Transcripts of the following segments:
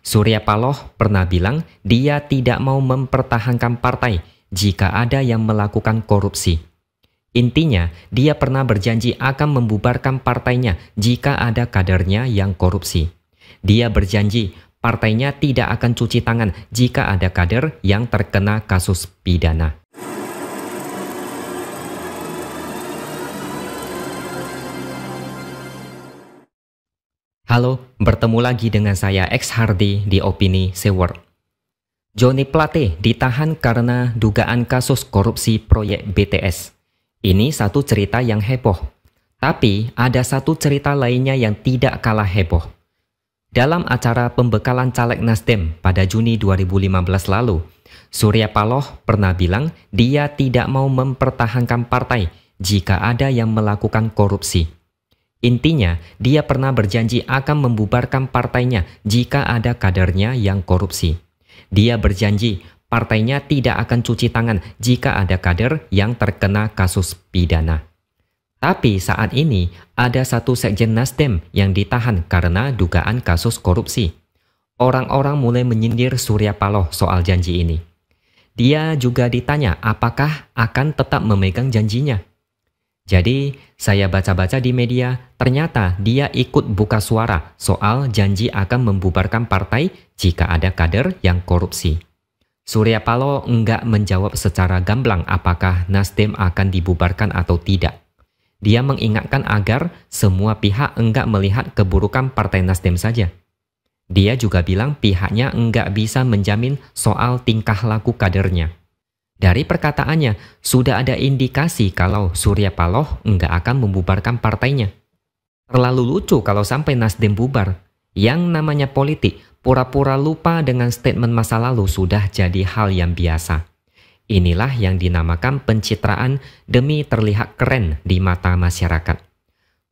Surya Paloh pernah bilang dia tidak mau mempertahankan partai jika ada yang melakukan korupsi. Intinya, dia pernah berjanji akan membubarkan partainya jika ada kadernya yang korupsi. Dia berjanji partainya tidak akan cuci tangan jika ada kader yang terkena kasus pidana. Halo, bertemu lagi dengan saya X Hardy di Opini Seward. Johnny Plate ditahan karena dugaan kasus korupsi proyek BTS. Ini satu cerita yang heboh. Tapi ada satu cerita lainnya yang tidak kalah heboh. Dalam acara pembekalan caleg Nasdem pada Juni 2015 lalu, Surya Paloh pernah bilang dia tidak mau mempertahankan partai jika ada yang melakukan korupsi. Intinya, dia pernah berjanji akan membubarkan partainya jika ada kadernya yang korupsi. Dia berjanji partainya tidak akan cuci tangan jika ada kader yang terkena kasus pidana. Tapi saat ini ada satu sekjen Nasdem yang ditahan karena dugaan kasus korupsi. Orang-orang mulai menyindir Surya Paloh soal janji ini. Dia juga ditanya apakah akan tetap memegang janjinya. Jadi, saya baca-baca di media, ternyata dia ikut buka suara soal janji akan membubarkan partai jika ada kader yang korupsi. Surya Paloh enggak menjawab secara gamblang apakah Nasdem akan dibubarkan atau tidak. Dia mengingatkan agar semua pihak enggak melihat keburukan partai Nasdem saja. Dia juga bilang pihaknya enggak bisa menjamin soal tingkah laku kadernya. Dari perkataannya, sudah ada indikasi kalau Surya Paloh enggak akan membubarkan partainya. Terlalu lucu kalau sampai Nasdem bubar. Yang namanya politik, pura-pura lupa dengan statement masa lalu sudah jadi hal yang biasa. Inilah yang dinamakan pencitraan demi terlihat keren di mata masyarakat.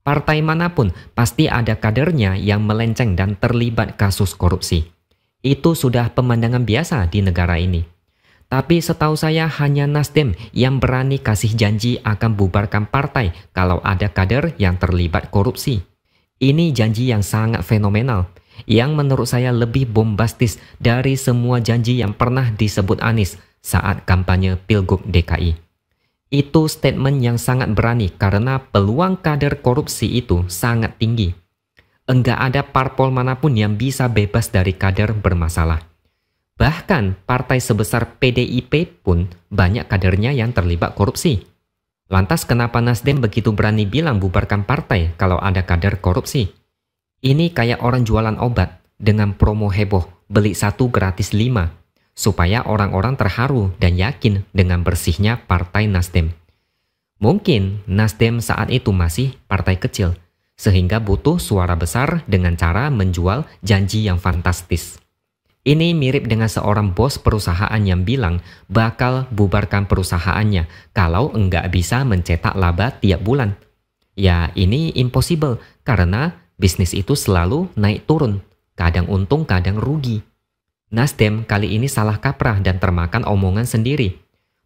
Partai manapun pasti ada kadernya yang melenceng dan terlibat kasus korupsi. Itu sudah pemandangan biasa di negara ini. Tapi setahu saya hanya Nasdem yang berani kasih janji akan bubarkan partai kalau ada kader yang terlibat korupsi. Ini janji yang sangat fenomenal, yang menurut saya lebih bombastis dari semua janji yang pernah disebut Anies saat kampanye Pilgub DKI. Itu statement yang sangat berani karena peluang kader korupsi itu sangat tinggi. Enggak ada parpol manapun yang bisa bebas dari kader bermasalah. Bahkan partai sebesar PDIP pun banyak kadernya yang terlibat korupsi. Lantas kenapa Nasdem begitu berani bilang bubarkan partai kalau ada kader korupsi? Ini kayak orang jualan obat dengan promo heboh beli 1 gratis 5 supaya orang-orang terharu dan yakin dengan bersihnya partai Nasdem. Mungkin Nasdem saat itu masih partai kecil sehingga butuh suara besar dengan cara menjual janji yang fantastis. Ini mirip dengan seorang bos perusahaan yang bilang bakal bubarkan perusahaannya kalau enggak bisa mencetak laba tiap bulan. Ya ini impossible karena bisnis itu selalu naik turun, kadang untung kadang rugi. Nasdem kali ini salah kaprah dan termakan omongan sendiri.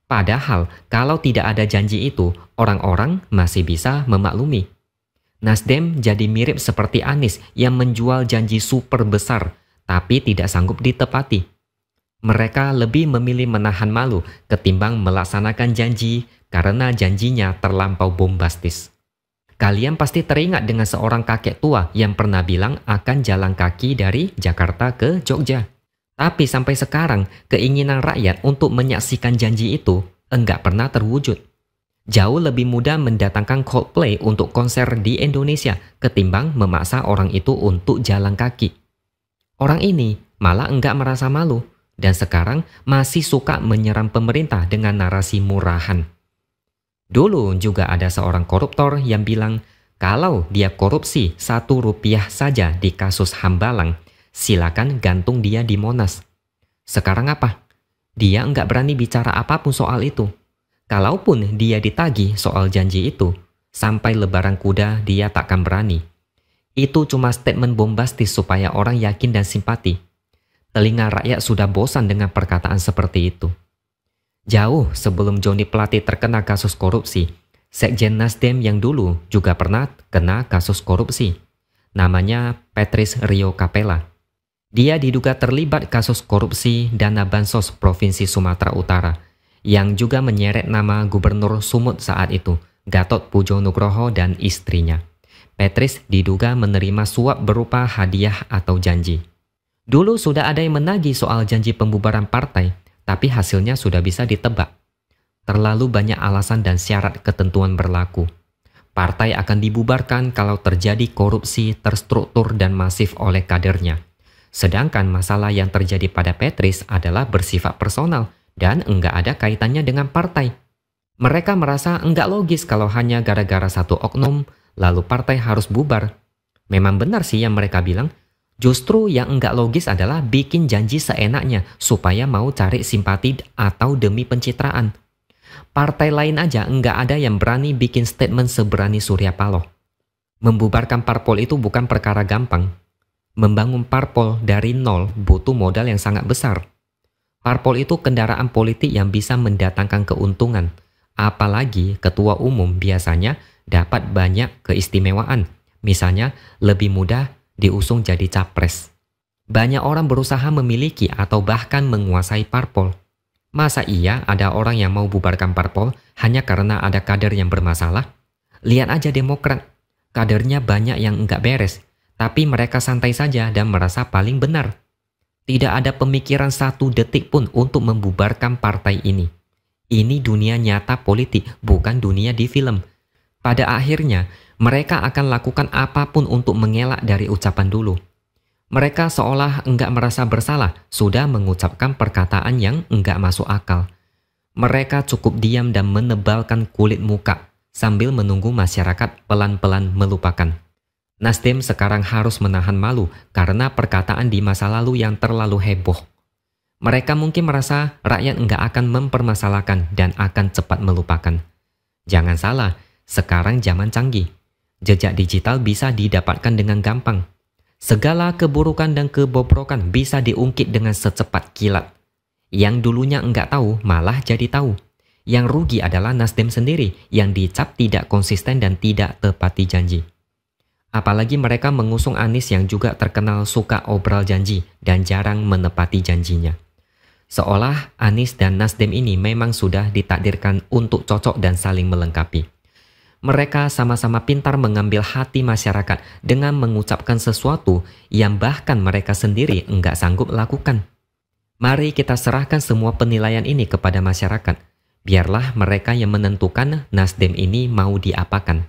Padahal kalau tidak ada janji itu, orang-orang masih bisa memaklumi. Nasdem jadi mirip seperti Anies yang menjual janji super besar tapi tidak sanggup ditepati. Mereka lebih memilih menahan malu ketimbang melaksanakan janji karena janjinya terlampau bombastis. Kalian pasti teringat dengan seorang kakek tua yang pernah bilang akan jalan kaki dari Jakarta ke Jogja. Tapi sampai sekarang keinginan rakyat untuk menyaksikan janji itu enggak pernah terwujud. Jauh lebih mudah mendatangkan Coldplay untuk konser di Indonesia ketimbang memaksa orang itu untuk jalan kaki. Orang ini malah enggak merasa malu dan sekarang masih suka menyerang pemerintah dengan narasi murahan. Dulu juga ada seorang koruptor yang bilang kalau dia korupsi 1 rupiah saja di kasus Hambalang, silakan gantung dia di Monas. Sekarang apa? Dia enggak berani bicara apapun soal itu. Kalaupun dia ditagih soal janji itu, sampai lebaran kuda dia takkan berani. Itu cuma statement bombastis supaya orang yakin dan simpati. Telinga rakyat sudah bosan dengan perkataan seperti itu. Jauh sebelum Johnny Plate terkena kasus korupsi, Sekjen Nasdem yang dulu juga pernah kena kasus korupsi. Namanya Patrice Rio Capella. Dia diduga terlibat kasus korupsi dana bansos Provinsi Sumatera Utara, yang juga menyeret nama Gubernur Sumut saat itu, Gatot Pujo Nugroho dan istrinya. Patrice diduga menerima suap berupa hadiah atau janji. Dulu sudah ada yang menagih soal janji pembubaran partai, tapi hasilnya sudah bisa ditebak. Terlalu banyak alasan dan syarat ketentuan berlaku. Partai akan dibubarkan kalau terjadi korupsi terstruktur dan masif oleh kadernya. Sedangkan masalah yang terjadi pada Patrice adalah bersifat personal dan enggak ada kaitannya dengan partai. Mereka merasa enggak logis kalau hanya gara-gara satu oknum, lalu partai harus bubar. Memang benar sih yang mereka bilang, justru yang enggak logis adalah bikin janji seenaknya supaya mau cari simpati atau demi pencitraan. Partai lain aja enggak ada yang berani bikin statement seberani Surya Paloh. Membubarkan parpol itu bukan perkara gampang. Membangun parpol dari nol butuh modal yang sangat besar. Parpol itu kendaraan politik yang bisa mendatangkan keuntungan. Apalagi ketua umum biasanya dapat banyak keistimewaan. Misalnya lebih mudah diusung jadi capres. Banyak orang berusaha memiliki atau bahkan menguasai parpol. Masa iya ada orang yang mau bubarkan parpol hanya karena ada kader yang bermasalah? Lihat aja Demokrat. Kadernya banyak yang enggak beres, tapi mereka santai saja dan merasa paling benar. Tidak ada pemikiran satu detik pun untuk membubarkan partai ini. Ini dunia nyata politik, bukan dunia di film. Pada akhirnya, mereka akan lakukan apapun untuk mengelak dari ucapan dulu. Mereka seolah enggak merasa bersalah, sudah mengucapkan perkataan yang enggak masuk akal. Mereka cukup diam dan menebalkan kulit muka, sambil menunggu masyarakat pelan-pelan melupakan. Nasdem sekarang harus menahan malu karena perkataan di masa lalu yang terlalu heboh. Mereka mungkin merasa rakyat enggak akan mempermasalahkan dan akan cepat melupakan. Jangan salah, sekarang zaman canggih. Jejak digital bisa didapatkan dengan gampang. Segala keburukan dan kebobrokan bisa diungkit dengan secepat kilat. Yang dulunya enggak tahu malah jadi tahu. Yang rugi adalah Nasdem sendiri yang dicap tidak konsisten dan tidak tepati janji. Apalagi mereka mengusung Anies yang juga terkenal suka obral janji dan jarang menepati janjinya. Seolah Anies dan Nasdem ini memang sudah ditakdirkan untuk cocok dan saling melengkapi. Mereka sama-sama pintar mengambil hati masyarakat dengan mengucapkan sesuatu yang bahkan mereka sendiri enggak sanggup lakukan. Mari kita serahkan semua penilaian ini kepada masyarakat. Biarlah mereka yang menentukan Nasdem ini mau diapakan.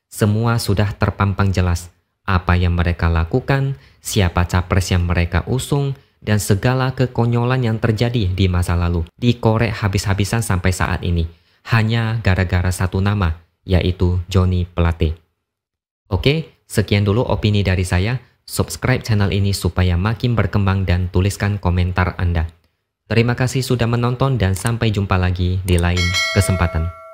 Semua sudah terpampang jelas, apa yang mereka lakukan, siapa capres yang mereka usung, dan segala kekonyolan yang terjadi di masa lalu dikorek habis-habisan sampai saat ini, hanya gara-gara satu nama, yaitu Johnny Plate. Oke, sekian dulu opini dari saya. Subscribe channel ini supaya makin berkembang dan tuliskan komentar Anda. Terima kasih sudah menonton dan sampai jumpa lagi di lain kesempatan.